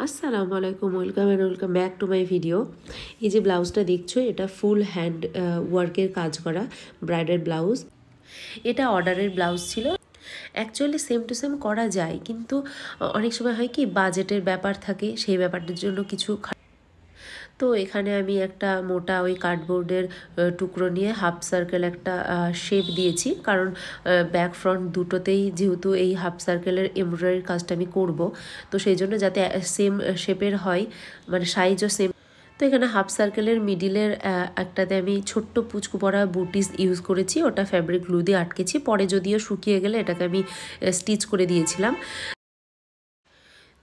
আসসালামু আলাইকুম, welcome back to my video. এই যে ব্লাউজটা দেখছো, এটা ফুল হ্যান্ড ওয়ার্কের কাজ করা ব্রাইডাল ব্লাউজ। এটা অর্ডারের ব্লাউজ ছিল। অ্যাকচুয়ালি সেম টু সেম করা যায়, কিন্তু অনেক সময় হয় কি বাজেটের ব্যাপার থাকে, সেই ব্যাপারটার জন্য কিছু। তো এখানে আমি একটা মোটা ওই কার্ডবোর্ডের টুকরো নিয়ে হাফ সার্কেল একটা শেপ দিয়েছি, কারণ ব্যাক ফ্রন্ট দুটোতেই যেহেতু এই হাফ সার্কেলের এমব্রয়ডারির কাজটা আমি করব, তো সেই জন্য যাতে সেম শেপের হয়, মানে সাইজও সেম। তো এখানে হাফ সার্কেলের মিডিলের একটাতে আমি ছোট্ট পুচকু পরা বুটিস ইউজ করেছি, ওটা ফ্যাব্রিক গ্লু দিয়ে আটকেছি, পরে যদিও শুকিয়ে গেলে এটাকে আমি স্টিচ করে দিয়েছিলাম।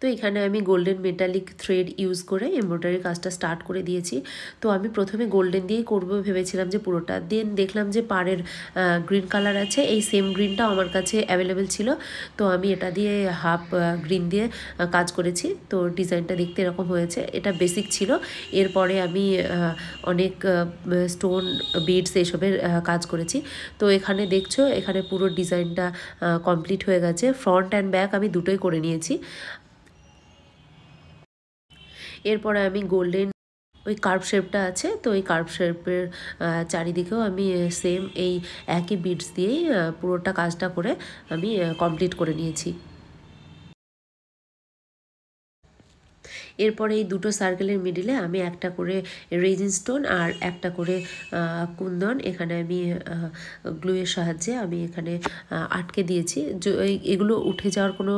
তো এখানে আমি গোল্ডেন মেটালিক থ্রেড ইউজ করে এমব্রয়ডারির কাজটা স্টার্ট করে দিয়েছি। তো আমি প্রথমে গোল্ডেন দিয়েই করবো ভেবেছিলাম যে পুরোটা, দেন দেখলাম যে পাড়ের গ্রিন কালার আছে, এই সেম গ্রিনটা আমার কাছে অ্যাভেলেবেল ছিল, তো আমি এটা দিয়ে হাফ গ্রিন দিয়ে কাজ করেছি। তো ডিজাইনটা দেখতে এরকম হয়েছে, এটা বেসিক ছিল। এরপরে আমি অনেক স্টোন বিডস এইসবের কাজ করেছি। তো এখানে দেখছো, এখানে পুরো ডিজাইনটা কমপ্লিট হয়ে গেছে। ফ্রন্ট অ্যান্ড ব্যাক আমি দুটোই করে নিয়েছি। এরপরে আমি গোল্ডেন ওই কার্ভ শেপটা আছে, তো ওই কার্ভ শেপের চারিদিকেও আমি সেম এই একই বিডস দিয়েই পুরোটা কাজটা করে আমি কমপ্লিট করে নিয়েছি। এরপরে এই দুটো সার্কেলের মিডিলে আমি একটা করে রেজিন স্টোন আর একটা করে কুন্দন এখানে আমি গ্লুয়ের সাহায্যে আমি এখানে আটকে দিয়েছি। এগুলো উঠে যাওয়ার কোনো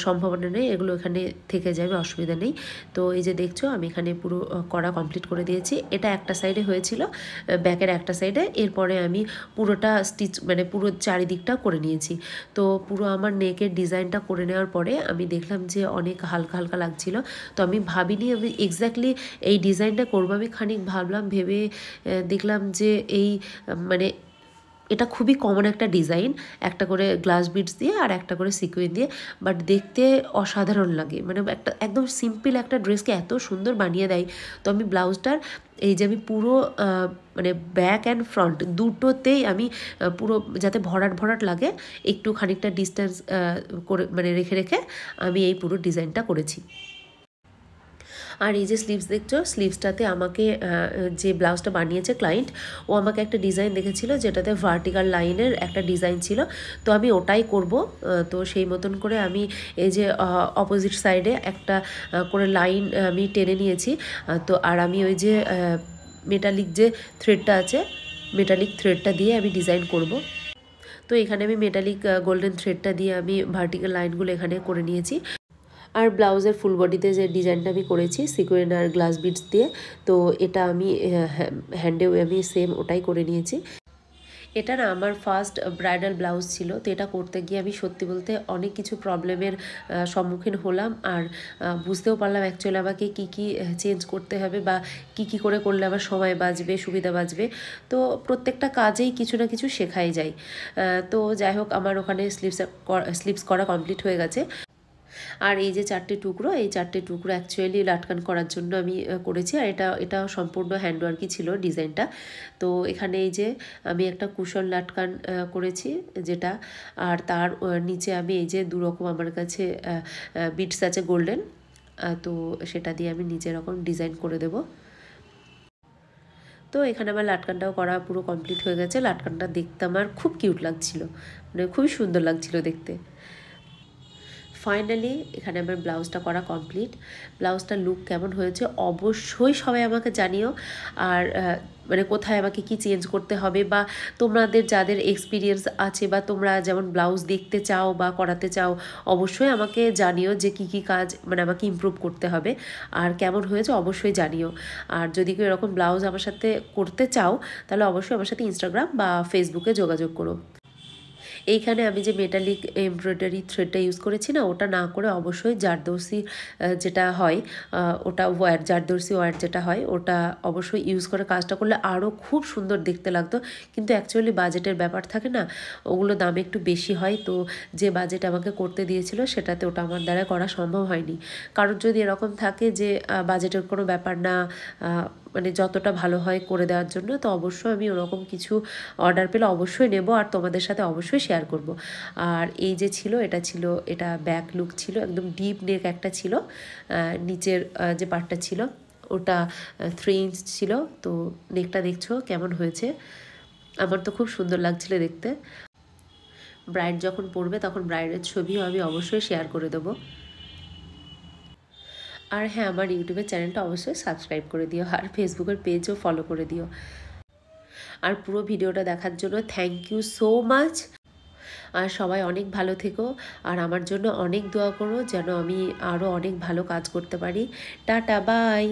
সম্ভাবনা নেই, এগুলো এখানে থেকে যাবে, অসুবিধা নেই। তো এই যে দেখছো, আমি এখানে পুরো করা কমপ্লিট করে দিয়েছি। এটা একটা সাইডে হয়েছিল, ব্যাকের একটা সাইডে। এরপরে আমি পুরোটা স্টিচ মানে পুরো চারিদিকটা করে নিয়েছি। তো পুরো আমার নেকের ডিজাইনটা করে নেওয়ার পরে আমি দেখলাম যে অনেক হালকা হালকা লাগছিল, তো আমি ভাবিনি আমি এক্স্যাক্টলি এই ডিজাইনটা করবো। আমি খানিক ভাবলাম, ভেবে দেখলাম যে এই মানে এটা খুবই কমন একটা ডিজাইন, একটা করে গ্লাস বিডস দিয়ে আর একটা করে সিকুয়েন দিয়ে, বাট দেখতে অসাধারণ লাগে। মানে একটা একদম সিম্পল একটা ড্রেসকে এত সুন্দর বানিয়ে দেয়। তো আমি ব্লাউজটার এই যে আমি পুরো মানে ব্যাক অ্যান্ড ফ্রন্ট দুটোতেই আমি পুরো যাতে ভরাট ভরাট লাগে, একটু খানিকটা ডিস্টেন্স করে মানে রেখে রেখে আমি এই পুরো ডিজাইনটা করেছি। আর এই যে স্লিভস দেখছো, স্লিভসটাতে আমাকে যে ব্লাউজটা বানিয়েছে ক্লায়েন্ট, ও আমাকে একটা ডিজাইন দেখেছিল যেটাতে ভার্টিক্যাল লাইনের একটা ডিজাইন ছিল, তো আমি ওটাই করব। তো সেই মতন করে আমি এই যে অপোজিট সাইডে একটা করে লাইন আমি টেনে নিয়েছি। তো আর আমি ওই যে মেটালিক যে থ্রেডটা আছে, মেটালিক থ্রেডটা দিয়ে আমি ডিজাইন করব। তো এখানে আমি মেটালিক গোল্ডেন থ্রেডটা দিয়ে আমি ভার্টিক্যাল লাইনগুলো এখানে করে নিয়েছি। আর ব্লাউজের ফুল বডিতে যে ডিজাইনটা আমি করেছি সিকোয়েন আর গ্লাস বিডস দিয়ে, তো এটা আমি হ্যান্ডেও আমি সেম ওটাই করে নিয়েছি। এটা না আমার ফার্স্ট ব্রাইডাল ব্লাউজ ছিল, তো এটা করতে গিয়ে আমি সত্যি বলতে অনেক কিছু প্রবলেমের সম্মুখীন হলাম, আর বুঝতেও পারলাম অ্যাকচুয়ালি আমাকে কী কী চেঞ্জ করতে হবে বা কী করে করলে আমার সময় বাঁচবে, সুবিধা বাঁচবে। তো প্রত্যেকটা কাজেই কিছু না কিছু শেখাই যায়। তো যাই হোক, আমার ওখানে স্লিপস করা কমপ্লিট হয়ে গেছে। আর এই যে চারটে টুকরো, এই চারটে টুকরো অ্যাকচুয়ালি লাটকান করার জন্য আমি করেছি, আর এটা সম্পূর্ণ হ্যান্ডওয়ার্কই ছিল ডিজাইনটা। তো এখানে এই যে আমি একটা কুশন লাটকান করেছি যেটা, আর তার নিচে আমি এই যে দুরকম আমার কাছে বিটস আছে গোল্ডেন, তো সেটা দিয়ে আমি নিচে এরকম ডিজাইন করে দেব। তো এখানে আমার লাটকানটাও করা পুরো কমপ্লিট হয়ে গেছে। লাটকানটা দেখতে আমার খুব কিউট লাগছিল, মানে খুবই সুন্দর লাগছিল দেখতে। ফাইনালি এখানে আমার ব্লাউজটা করা কমপ্লিট। ব্লাউজটার লুক কেমন হয়েছে অবশ্যই সবাই আমাকে জানিও, আর মানে কোথায় আমাকে কি চেঞ্জ করতে হবে, বা তোমাদের যাদের এক্সপিরিয়েন্স আছে বা তোমরা যেমন ব্লাউজ দেখতে চাও বা করাতে চাও, অবশ্যই আমাকে জানিও যে কি কাজ মানে আমাকে ইমপ্রুভ করতে হবে, আর কেমন হয়েছে অবশ্যই জানিও। আর যদি কেউ এরকম ব্লাউজ আমার সাথে করতে চাও, তাহলে অবশ্যই আমার সাথে ইনস্টাগ্রাম বা ফেসবুকে যোগাযোগ করো। এইখানে আমি যে মেটালিক এমব্রয়ডারি থ্রেডটা ইউজ করেছি না, ওটা না করে অবশ্যই জারদৌসি যেটা হয়, ওটা ওয়্যার জারদৌসি ওয়্যার যেটা হয় ওটা অবশ্যই ইউজ করে কাজটা করলে আরও খুব সুন্দর দেখতে লাগতো। কিন্তু অ্যাকচুয়ালি বাজেটের ব্যাপার থাকে না, ওগুলো দাম একটু বেশি হয়, তো যে বাজেট আমাকে করতে দিয়েছিল সেটাতে ওটা আমার দ্বারা করা সম্ভব হয়নি। কারণ যদি এরকম থাকে যে বাজেটের কোনো ব্যাপার না, মানে যতটা ভালো হয় করে দেওয়ার জন্য। তো অবশ্যই আমি ওরকম কিছু অর্ডার পেলে অবশ্যই নেব আর তোমাদের সাথে অবশ্যই শেয়ার করব। আর এই যে ছিল এটা ব্যাক লুক ছিল, একদম ডিপ নেক একটা ছিল, নিচের যে পার্টটা ছিল ওটা 3 ইঞ্চ ছিল। তো নেকটা দেখছো কেমন হয়েছে, আমার তো খুব সুন্দর লাগছিল দেখতে। ব্রাইড যখন পরবে তখন ব্রাইডের ছবিও আমি অবশ্যই শেয়ার করে দেবো। আর হ্যাঁ, আমার ইউটিউবের চ্যানেলটা অবশ্যই সাবস্ক্রাইব করে দিও আর ফেসবুকের পেজও ফলো করে দিও। আর পুরো ভিডিওটা দেখার জন্য থ্যাংক ইউ সো মাচ। আর সবাই অনেক ভালো থেকো আর আমার জন্য অনেক দোয়া করো যেন আমি আরও অনেক ভালো কাজ করতে পারি। Tata, by.